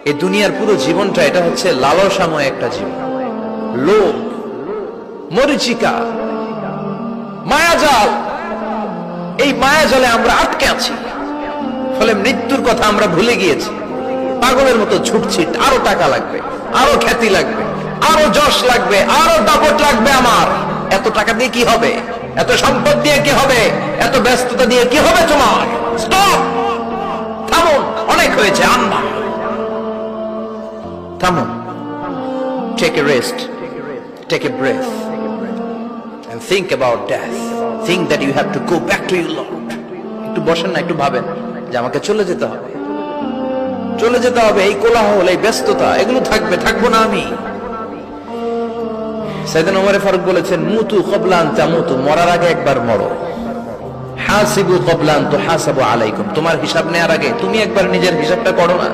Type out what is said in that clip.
এই দুনিয়ার পুরো জীবনটা এটা হচ্ছে লালসাময় একটা জীবন, লোভ, মরিচিকা, মায়াজাল। এই মায়াজালে আমরা আটকে আছি, ফলে মৃত্যুর কথা আমরা ভুলে গিয়েছি। পাগলের মতো ছুটছি, আরো টাকা লাগবে, আরো খ্যাতি লাগবে, আরো যশ লাগবে, আরো দাপট লাগবে। আমার এত টাকা দিয়ে কি হবে? এত সম্পদ দিয়ে কি হবে? এত ব্যস্ততা দিয়ে কি হবে? তোমার স্টপ, থামুন, অনেক হয়েছে। আম্মা থামুন, take a rest, take a breath and think about death. Think that you have to go back to your Lord. একটু বসেন না, একটু ভাবেন যে আমাকে চলে যেতে হবে, চলে যেতে হবে। এই কোলাহল, এই ব্যস্ততা, এগুলো থাকবে, থাকবো না আমি। সাইয়েদনা ওমর ফারুক বলেছেন, মুতু ক্বাবলা আন তামুতু, মরার আগে একবার মরো। হাসিবু ক্বাবলা আন তুহাসাবু আলাইকুম, তোমার হিসাব নেওয়ার আগে তুমি একবার নিজের হিসাবটা করো না।